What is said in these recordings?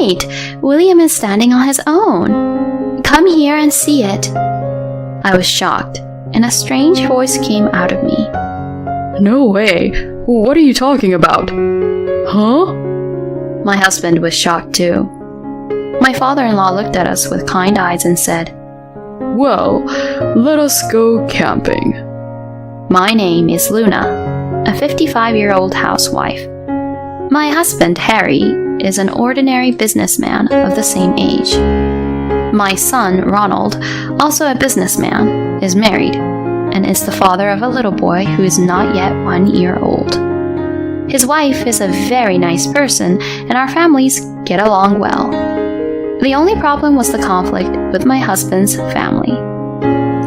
wait! William is standing on his own. Come here and see it." I was shocked, and a strange voice came out of me. "No way! What are you talking about? Huh?" My husband was shocked too. My father-in-law looked at us with kind eyes and said, "Well, let us go camping." My name is Luna, a 55-year-old housewife. My husband, Harry, is an ordinary businessman of the same age. My son, Ronald, also a businessman, is married and is the father of a little boy who is not yet 1 year old. His wife is a very nice person, and our families get along well. The only problem was the conflict with my husband's family.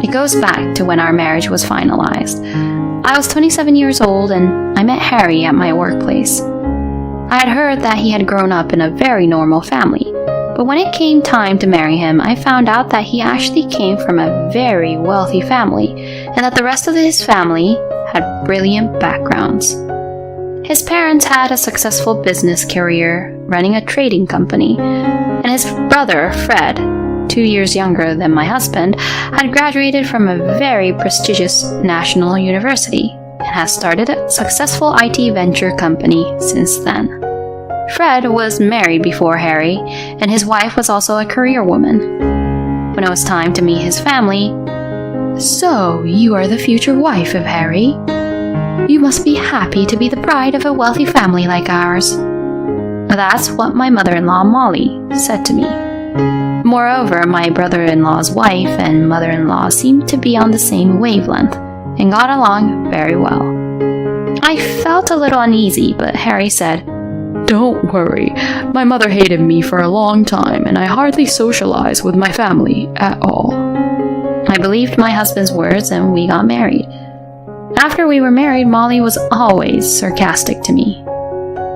It goes back to when our marriage was finalized. I was 27 years old and I met Harry at my workplace. I had heard that he had grown up in a very normal family, but when it came time to marry him, I found out that he actually came from a very wealthy family and that the rest of his family had brilliant backgrounds. His parents had a successful business career running a trading company, and his brother, Fred, 2 years younger than my husband, had graduated from a very prestigious national university and has started a successful IT venture company since then. Fred was married before Harry, and his wife was also a career woman. When it was time to meet his family, "So, you are the future wife of Harry? You must be happy to be the bride of a wealthy family like ours." That's what my mother-in-law, Molly, said to me. Moreover, my brother-in-law's wife and mother-in-law seemed to be on the same wavelength and got along very well. I felt a little uneasy, but Harry said, "Don't worry, my mother hated me for a long time and I hardly socialize with my family at all." I believed my husband's words and we got married. After we were married, Molly was always sarcastic to me.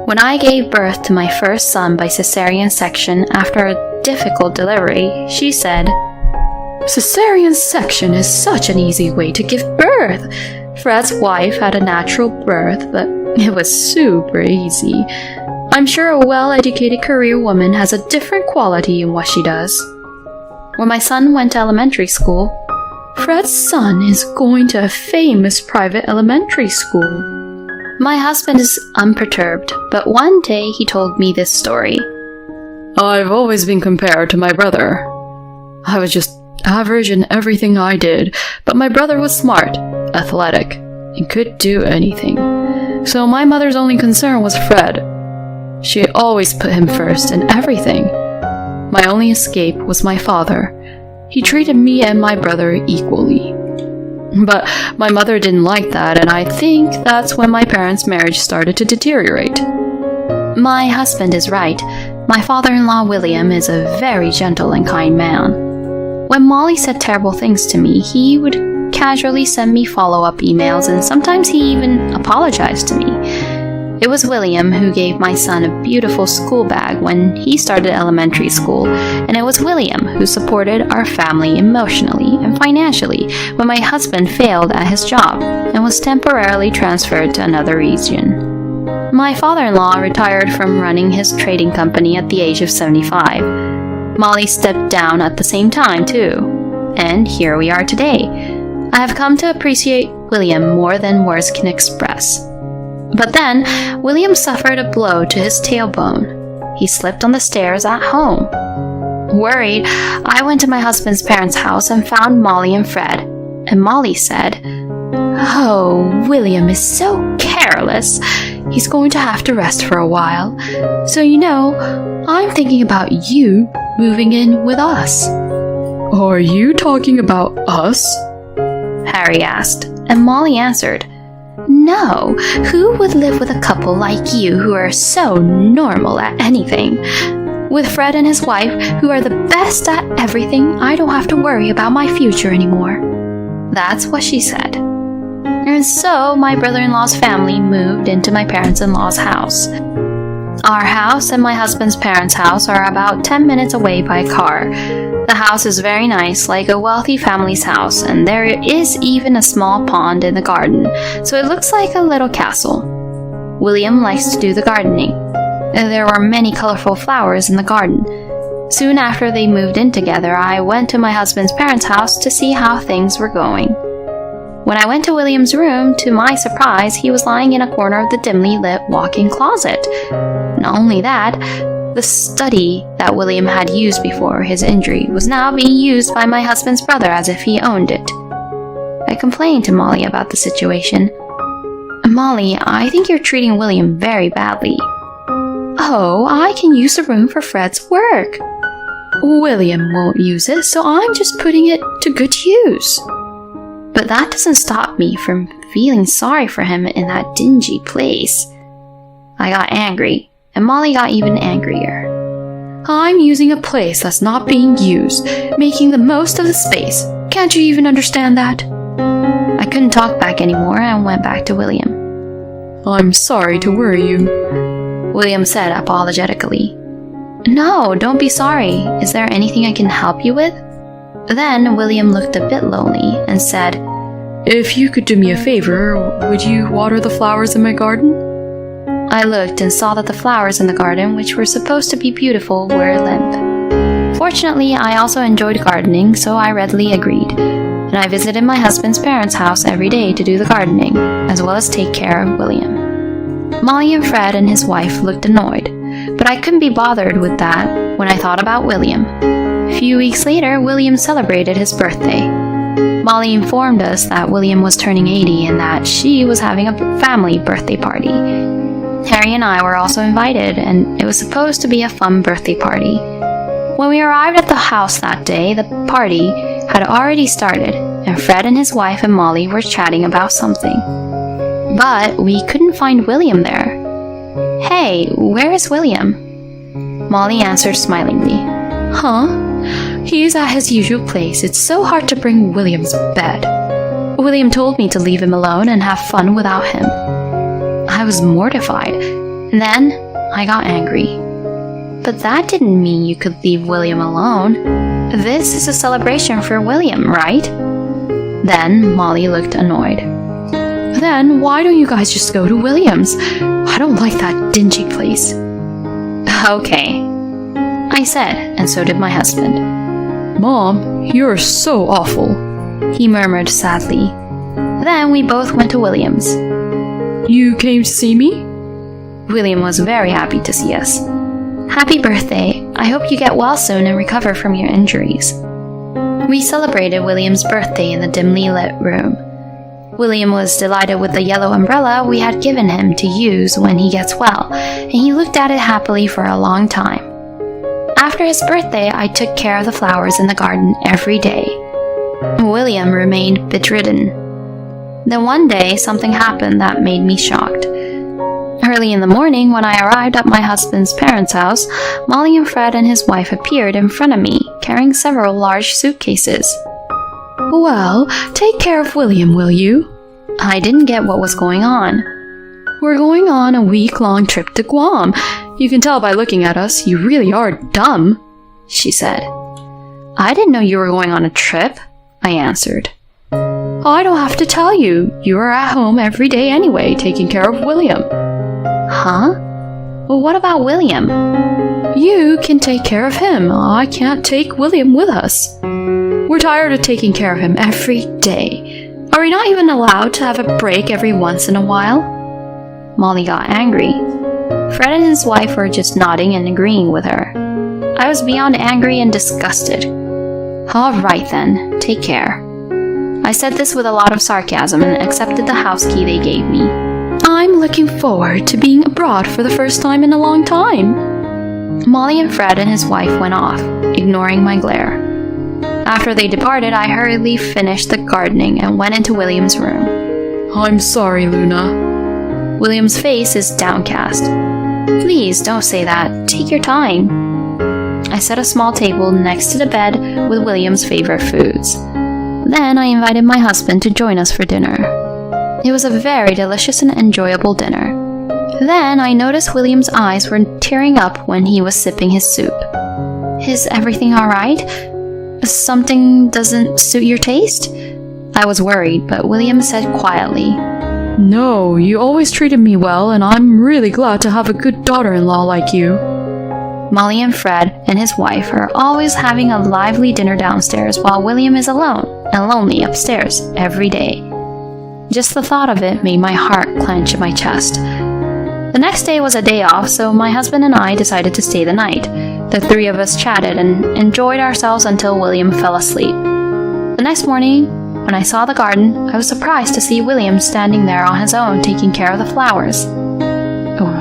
When I gave birth to my first son by cesarean section after a difficult delivery, she said, "Cesarean section is such an easy way to give birth. Fred's wife had a natural birth, but it was super easy. I'm sure a well-educated career woman has a different quality in what she does." When my son went to elementary school, "Fred's son is going to a famous private elementary school." My husband is unperturbed, but one day he told me this story. "I've always been compared to my brother. I was just average in everything I did, but my brother was smart, athletic, and could do anything. So my mother's only concern was Fred. She always put him first in everything. My only escape was my father. He treated me and my brother equally. But my mother didn't like that, and I think that's when my parents' marriage started to deteriorate." My husband is right. My father-in-law, William, is a very gentle and kind man. When Molly said terrible things to me, he would casually send me follow-up emails, and sometimes he even apologized to me. It was William who gave my son a beautiful school bag when he started elementary school, and it was William who supported our family emotionally and financially when my husband failed at his job and was temporarily transferred to another region. My father-in-law retired from running his trading company at the age of 75. Molly stepped down at the same time too, and here we are today. I have come to appreciate William more than words can express. But then, William suffered a blow to his tailbone. He slipped on the stairs at home. Worried, I went to my husband's parents' house and found Molly and Fred. And Molly said, "Oh, William is so careless. He's going to have to rest for a while. So I'm thinking about you moving in with us." "Are you talking about us?" Harry asked, and Molly answered, "No, who would live with a couple like you who are so normal at anything? With Fred and his wife, who are the best at everything, I don't have to worry about my future anymore." That's what she said. And so my brother-in-law's family moved into my parents-in-law's house. Our house and my husband's parents' house are about 10 minutes away by car. The house is very nice, like a wealthy family's house, and there is even a small pond in the garden, so it looks like a little castle. William likes to do the gardening. There were many colorful flowers in the garden. Soon after they moved in together, I went to my husband's parents' house to see how things were going. When I went to William's room, to my surprise, he was lying in a corner of the dimly lit walk-in closet. Not only that, the study that William had used before his injury was now being used by my husband's brother as if he owned it. I complained to Molly about the situation. "Molly, I think you're treating William very badly." "Oh, I can use the room for Fred's work." "William won't use it, so I'm just putting it to good use." But that doesn't stop me from feeling sorry for him in that dingy place. I got angry, and Molly got even angrier. "I'm using a place that's not being used, making the most of the space. Can't you even understand that?" I couldn't talk back anymore and went back to William. I'm sorry to worry you. William said apologetically. "No, don't be sorry. Is there anything I can help you with?" Then William looked a bit lonely and said, If you could do me a favor, would you water the flowers in my garden? I looked and saw that the flowers in the garden, which were supposed to be beautiful, were limp. Fortunately, I also enjoyed gardening, so I readily agreed, and I visited my husband's parents' house every day to do the gardening, as well as take care of William. Molly and Fred and his wife looked annoyed, but I couldn't be bothered with that when I thought about William. A few weeks later, William celebrated his birthday. Molly informed us that William was turning 80 and that she was having a family birthday party. Harry and I were also invited, and it was supposed to be a fun birthday party. When we arrived at the house that day, the party had already started, and Fred and his wife and Molly were chatting about something. But we couldn't find William there. "Hey, where is William?" Molly answered smilingly. "Huh? He's at his usual place. It's so hard to bring William's bed. William told me to leave him alone and have fun without him." I was mortified, and then I got angry. But that didn't mean you could leave William alone. This is a celebration for William, right? Then Molly looked annoyed. "Then why don't you guys just go to William's? I don't like that dingy place." "Okay," I said, and so did my husband. Mom, you're so awful, he murmured sadly. Then we both went to William's. You came to see me? William was very happy to see us. "Happy birthday. I hope you get well soon and recover from your injuries." We celebrated William's birthday in the dimly lit room. William was delighted with the yellow umbrella we had given him to use when he gets well, and he looked at it happily for a long time. After his birthday, I took care of the flowers in the garden every day. William remained bedridden. Then one day, something happened that made me shocked. Early in the morning, when I arrived at my husband's parents' house, Molly and Fred and his wife appeared in front of me, carrying several large suitcases. "Well, take care of William, will you?" I didn't get what was going on. "We're going on a week-long trip to Guam. You can tell by looking at us, you really are dumb," she said. "I didn't know you were going on a trip," I answered. "I don't have to tell you. You are at home every day anyway, taking care of William." "Huh? Well, what about William?" "You can take care of him. I can't take William with us. We're tired of taking care of him every day. Are we not even allowed to have a break every once in a while?" Molly got angry. Fred and his wife were just nodding and agreeing with her. I was beyond angry and disgusted. "All right then, take care." I said this with a lot of sarcasm and accepted the house key they gave me. "I'm looking forward to being abroad for the first time in a long time." Molly and Fred and his wife went off, ignoring my glare. After they departed, I hurriedly finished the gardening and went into William's room. I'm sorry, Luna. William's face is downcast. "Please don't say that. Take your time." I set a small table next to the bed with William's favorite foods. Then I invited my husband to join us for dinner. It was a very delicious and enjoyable dinner. Then I noticed William's eyes were tearing up when he was sipping his soup. "Is everything all right? Something doesn't suit your taste?" I was worried, but William said quietly, No, you always treated me well, and I'm really glad to have a good daughter-in-law like you. Molly and Fred and his wife are always having a lively dinner downstairs while William is alone and lonely upstairs every day. Just the thought of it made my heart clench in my chest. The next day was a day off, so my husband and I decided to stay the night. The three of us chatted and enjoyed ourselves until William fell asleep. The next morning, when I saw the garden, I was surprised to see William standing there on his own taking care of the flowers.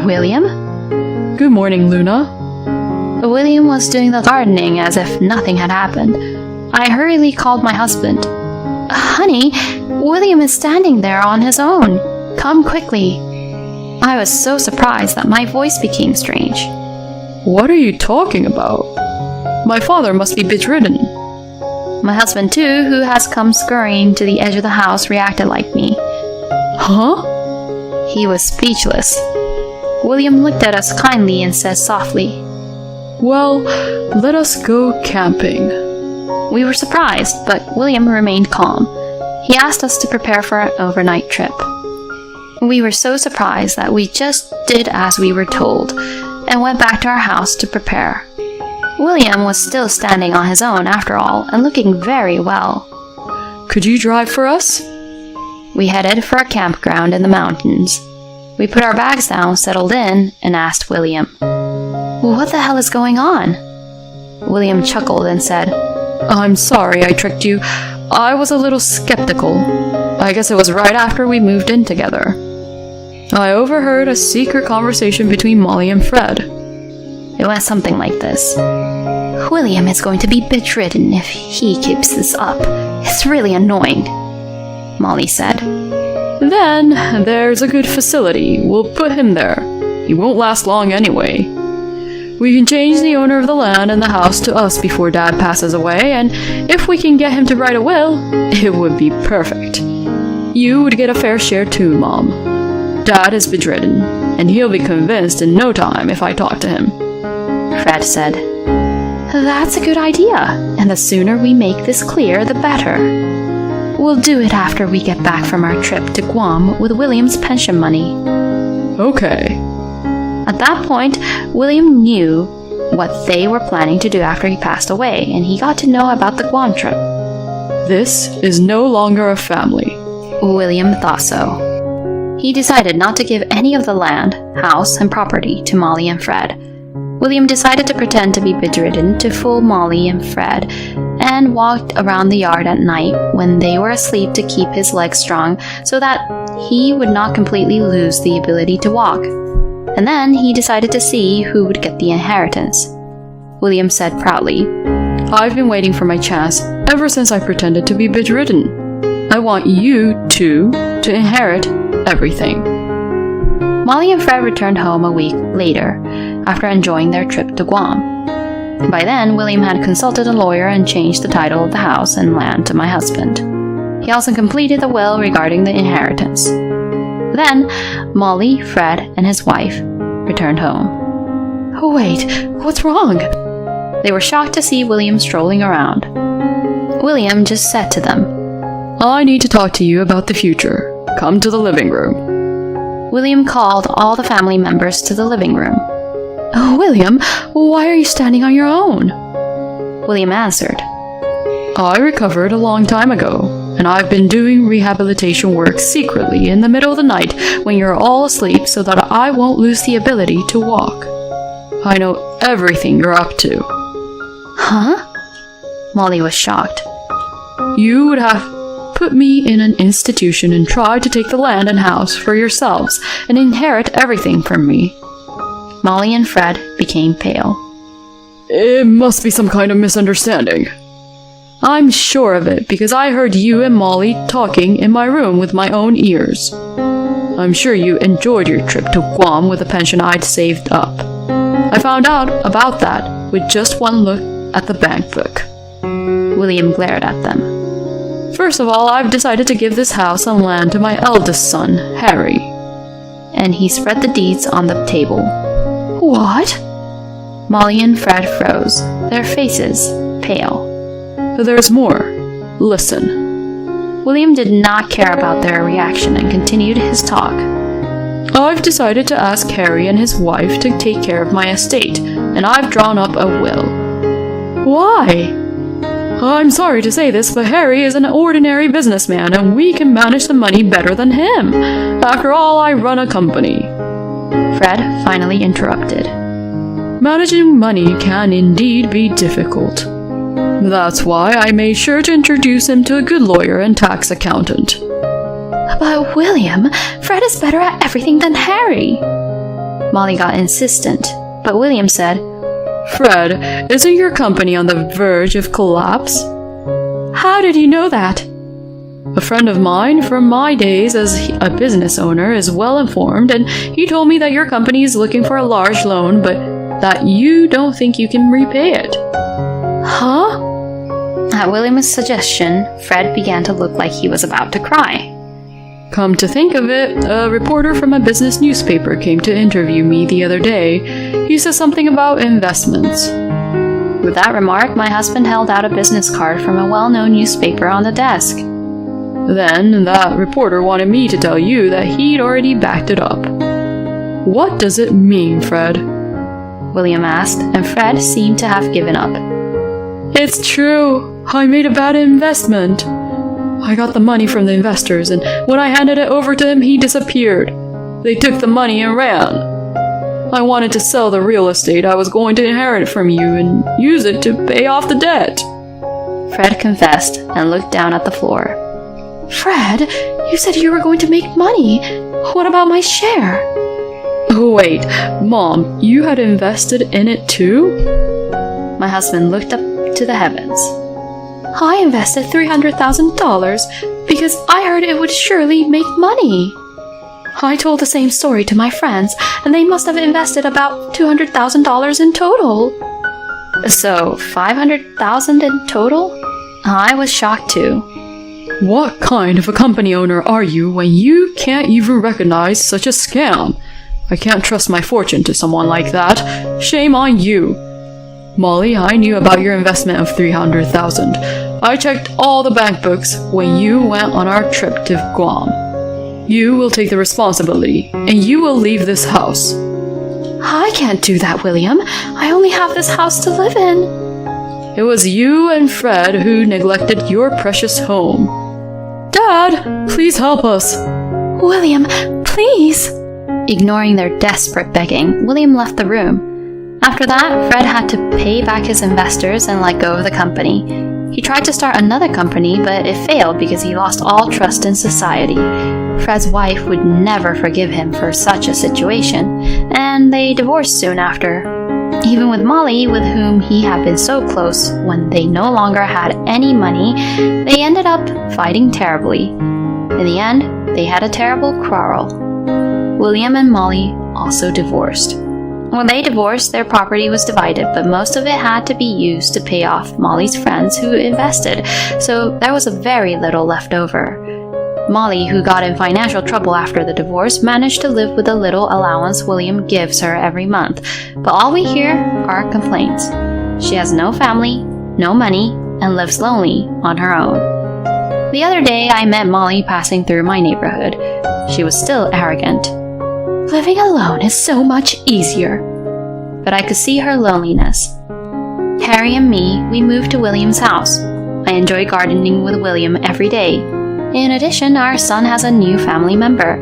William? Good morning, Luna. William was doing the gardening as if nothing had happened. I hurriedly called my husband. Honey, William is standing there on his own. Come quickly. I was so surprised that my voice became strange. What are you talking about? My father must be bedridden. My husband too, who has come scurrying to the edge of the house, reacted like me. Huh? He was speechless. William looked at us kindly and said softly, Well, let us go camping. We were surprised, but William remained calm. He asked us to prepare for an overnight trip. We were so surprised that we just did as we were told and went back to our house to prepare. William was still standing on his own after all and looking very well. Could you drive for us? We headed for a campground in the mountains. We put our bags down, settled in, and asked William, What the hell is going on? William chuckled and said, I'm sorry I tricked you. I was a little skeptical. I guess it was right after we moved in together. I overheard a secret conversation between Molly and Fred. It went something like this. William is going to be bedridden if he keeps this up. It's really annoying, Molly said. Then there's a good facility. We'll put him there. He won't last long anyway. We can change the owner of the land and the house to us before Dad passes away, and if we can get him to write a will, it would be perfect. You would get a fair share too, Mom. Dad is bedridden, and he'll be convinced in no time if I talk to him. Fred said, That's a good idea, and the sooner we make this clear, the better. We'll do it after we get back from our trip to Guam with William's pension money. Okay. At that point, William knew what they were planning to do after he passed away, and he got to know about the Guam trip. This is no longer a family. William thought so. He decided not to give any of the land, house, and property to Molly and Fred. William decided to pretend to be bedridden to fool Molly and Fred, and walked around the yard at night when they were asleep to keep his legs strong so that he would not completely lose the ability to walk. And then he decided to see who would get the inheritance. William said proudly, I've been waiting for my chance ever since I pretended to be bedridden. I want you two to inherit everything. Molly and Fred returned home a week later after enjoying their trip to Guam. By then, William had consulted a lawyer and changed the title of the house and land to my husband. He also completed the will regarding the inheritance. Then, Molly, Fred, and his wife returned home. Oh wait, what's wrong? They were shocked to see William strolling around. William just said to them, I need to talk to you about the future. Come to the living room. William called all the family members to the living room. Oh, William, why are you standing on your own? William answered, I recovered a long time ago, and I've been doing rehabilitation work secretly in the middle of the night when you're all asleep so that I won't lose the ability to walk. I know everything you're up to. Huh? Molly was shocked. You would have put me in an institution and tried to take the land and house for yourselves and inherit everything from me. Molly and Fred became pale. It must be some kind of misunderstanding. I'm sure of it because I heard you and Molly talking in my room with my own ears. I'm sure you enjoyed your trip to Guam with the pension I'd saved up. I found out about that with just one look at the bank book. William glared at them. First of all, I've decided to give this house and land to my eldest son, Harry. And he spread the deeds on the table. What? Molly and Fred froze, their faces pale. There's more. Listen. William did not care about their reaction and continued his talk. I've decided to ask Harry and his wife to take care of my estate, and I've drawn up a will. Why? I'm sorry to say this, but Harry is an ordinary businessman, and we can manage the money better than him. After all, I run a company. Fred finally interrupted. Managing money can indeed be difficult. That's why I made sure to introduce him to a good lawyer and tax accountant. But William, Fred is better at everything than Harry. Molly got insistent, but William said, Fred, isn't your company on the verge of collapse? How did you know that? A friend of mine from my days as a business owner is well informed, and he told me that your company is looking for a large loan, but that you don't think you can repay it. Huh? At William's suggestion, Fred began to look like he was about to cry. Come to think of it, a reporter from a business newspaper came to interview me the other day. He said something about investments. With that remark, my husband held out a business card from a well-known newspaper on the desk. Then that reporter wanted me to tell you that he'd already backed it up. What does it mean, Fred? William asked, and Fred seemed to have given up. It's true. I made a bad investment. I got the money from the investors, and when I handed it over to him, he disappeared. They took the money and ran. I wanted to sell the real estate I was going to inherit from you and use it to pay off the debt. Fred confessed and looked down at the floor. Fred, you said you were going to make money. What about my share? Oh, wait, Mom, you had invested in it too? My husband looked up to the heavens. I invested $300,000 because I heard it would surely make money. I told the same story to my friends, and they must have invested about $200,000 in total. So, $500,000 in total? I was shocked too. What kind of a company owner are you when you can't even recognize such a scam? I can't trust my fortune to someone like that. Shame on you. Molly, I knew about your investment of $300,000. I checked all the bank books when you went on our trip to Guam. You will take the responsibility, and you will leave this house. I can't do that, William. I only have this house to live in. It was you and Fred who neglected your precious home. Dad, please help us. William, please. Ignoring their desperate begging, William left the room. After that, Fred had to pay back his investors and let go of the company. He tried to start another company, but it failed because he lost all trust in society. Fred's wife would never forgive him for such a situation, and they divorced soon after. Even with Molly, with whom he had been so close, when they no longer had any money, they ended up fighting terribly. In the end, they had a terrible quarrel. William and Molly also divorced. When they divorced, their property was divided, but most of it had to be used to pay off Molly's friends who invested, so there was very little left over. Molly, who got in financial trouble after the divorce, managed to live with the little allowance William gives her every month, but all we hear are complaints. She has no family, no money, and lives lonely on her own. The other day, I met Molly passing through my neighborhood. She was still arrogant. Living alone is so much easier. But I could see her loneliness. Harry and me, we moved to William's house. I enjoy gardening with William every day. In addition, our son has a new family member.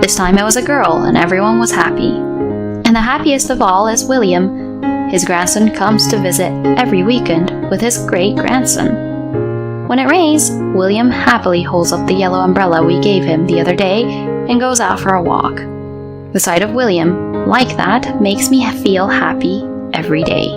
This time it was a girl, and everyone was happy. And the happiest of all is William. His grandson comes to visit every weekend with his great-grandson. When it rains, William happily holds up the yellow umbrella we gave him the other day and goes out for a walk. The sight of William, like that, makes me feel happy every day.